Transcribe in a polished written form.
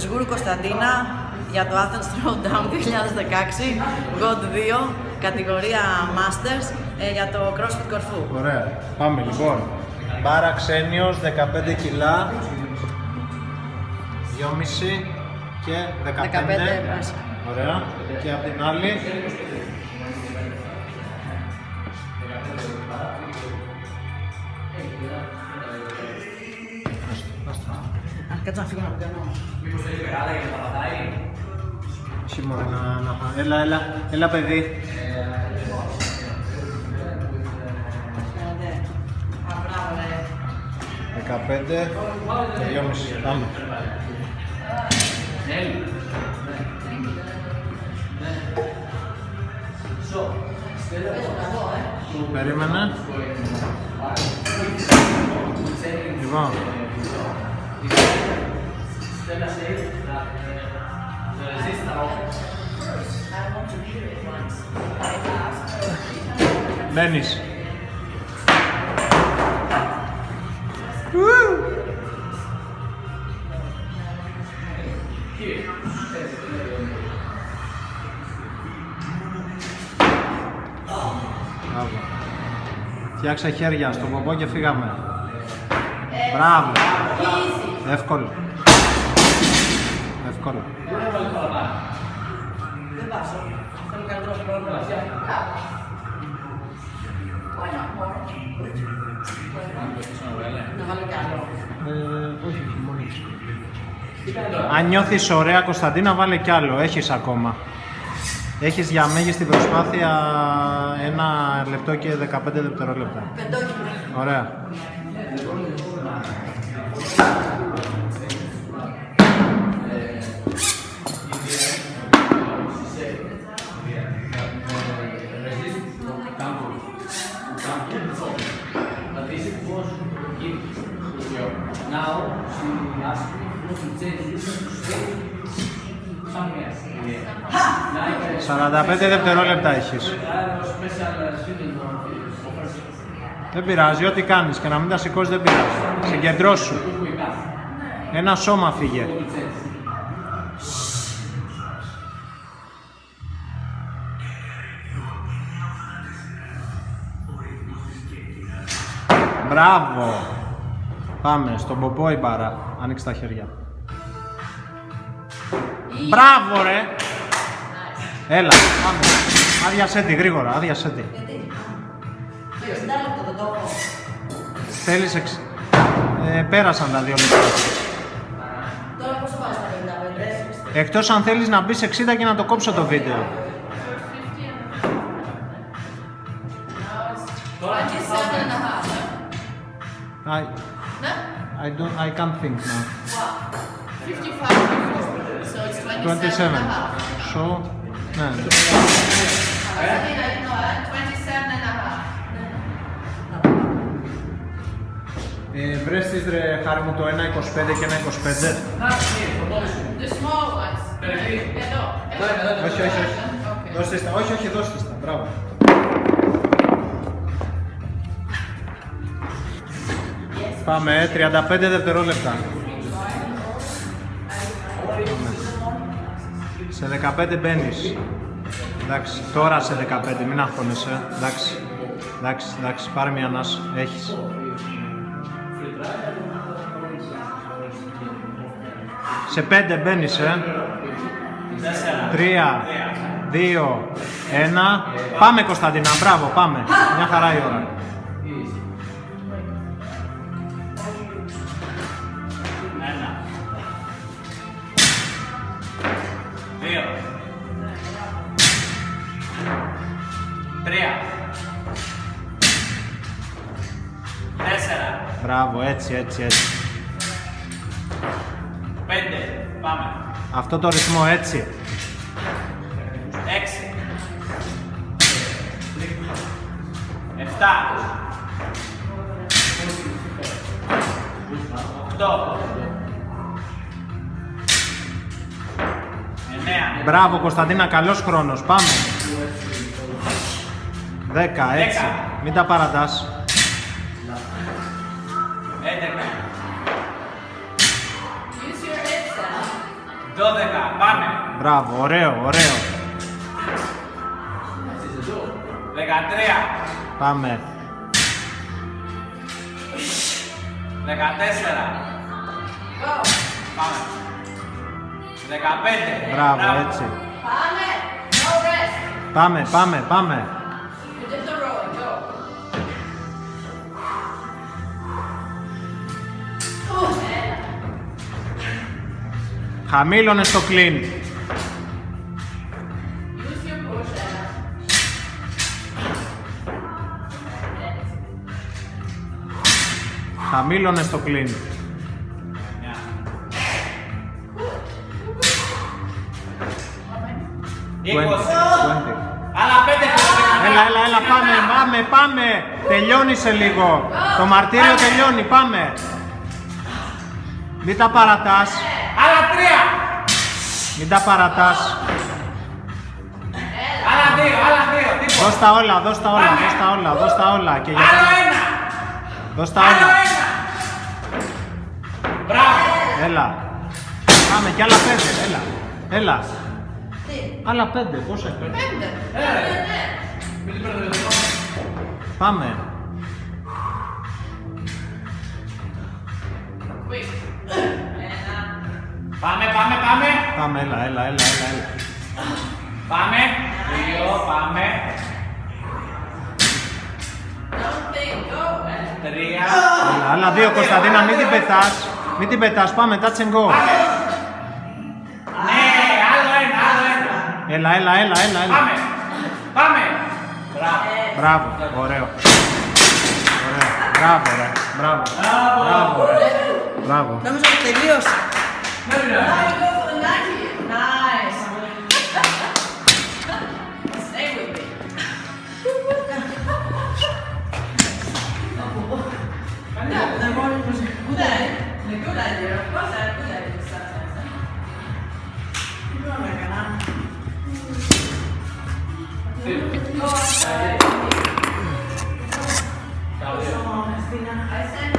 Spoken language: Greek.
Ζγούρου Κωνσταντίνα για το Athens Throwdown 2016, GOD 2, κατηγορία Masters, για το CrossFit Κορφού. Ωραία. Πάμε λοιπόν. Μπάρα Ξένιος, 15 κιλά, 2,5 και 15. Ωραία. Και από την άλλη. Κάτσε να φύγω να πιάνω. Μήπως θέλει μεγάλα για να τα πατάει. Όχι μόνο να... Έλα παιδί. Μπράβο, ναι. 15 και 2,5. Πάμε. Περίμενε. Λοιπόν. Μπαίνεις. Φτιάξε χέρια στον ποπό και φύγαμε. Μπράβο. Εύκολο. Εύκολο. Δεν βάζω. Θέλω καλύτερο χρόνο. Να βάλω κι άλλο. Όχι, μόνος. Αν νιώθεις ωραία, Κωνσταντίνα, βάλε κι άλλο. Έχεις ακόμα. Έχεις για μέγιστη προσπάθεια 1 λεπτό και 15 δευτερόλεπτα. Ωραία. Now she asked me to change this to stay somewhere. 45 δευτερόλεπτα έχεις. Δεν πειράζει, ό,τι κάνεις και να μην τα σηκώσεις δεν πειράζει. Συγκεντρώσου. Ένα σώμα φύγε. Μπράβο. Πάμε, στον ποπό η μπάρα. Άνοιξε τα χέρια. Μπράβο ρε. Έλα, πάμε. Άδειασέ τη, γρήγορα, άδειασέ τη. Θέλεις πέρασαν τα 2 λεπτά. Τώρα πόσο πάει στα 55? Εκτός αν θέλεις να μπεις 60 και να το κόψω το βίντεο. I can't think now. 55 so it's 27. So, ναι. 27 Βρες τις ρε χάρη μου το 1.25 και 1.25. The small ones. Εδώ. Όχι, όχι, όχι. Δώστε στα, όχι, όχι, δώστε στα. Μπράβο. Πάμε, 35 δευτερόλεπτα. Σε 15 μπαίνεις. Εντάξει, τώρα σε 15, μην αγχώνεσαι. Εντάξει, εντάξει, εντάξει, πάρε μια ανάσα. Έχεις. Σε 5 μπαίνεις, 3, 2, 1. Πάμε Κωνσταντίνα, μπράβο, πάμε. Μια χαρά η ώρα. Μπράβο, έτσι, έτσι, έτσι. 5, πάμε. Αυτό το ρυθμό, έτσι. 6, 7, 8, 9. Μπράβο Κωνσταντίνα, καλός χρόνος, πάμε. 10, έτσι. Μην τα παρατάς. 11. πάμε. Μπράβο, ωραίο, ωραίο. 13, Πάμε. 14. Πάμε. 15. Μπράβο, έτσι. Πάμε! No rest! Πάμε, πάμε, πάμε. You did the roll, go! Χαμήλωνε στο clean. Use your push, Ella. Χαμήλωνε στο clean. 20. 20. Άλλα 5 Έλα, έλα, έλα, πάμε, πάμε, πάμε. Τελειώνει σε λίγο. Το μαρτύριο τελειώνει, πάμε. Μην τα παρατάς. Άλλα 3. Μην τα παρατάς. Άλλα 2, άλλα 2. Τίποτα. Δώσ' τα όλα, δώσ' τα όλα, δώσ' τα όλα, δώσ' τα όλα. Και για Άλλο τα... 1. Δώσ' τα Άλλο όλα. 1. Μπράβο. Έλα. Πάμε κι άλλα 5, έλα. Έλα. Άλλα 5, πόσα είναι. Πάμε. Πάμε, πάμε, πάμε. Πάμε, έλα, έλα, έλα, έλα. Πάμε. 2, πάμε. Don't think, go! 3. Έλα, άλλα 2, Κωνσταντίνα, μην την πετάς. Μην την πετάς, πάμε, touch and go. Ναι, άλλο 1, άλλο 1. Έλα, έλα, έλα, έλα, έλα. Πάμε. Πάμε. Μπράβο. Μπράβο, ωραίο. Ωραίο. Μπράβο, ρε. Μπράβο. Μπράβο, ρε. Μπράβο. Νόμιζα ότι τελείωσε. Δεν πειράζει. Now you go for the 90. Nice. Stay with me. The morning was a good idea. A good idea. Of course, I have good ideas sometimes. Come on, Megana. Go outside. Ciao. Come on, Christina. I sent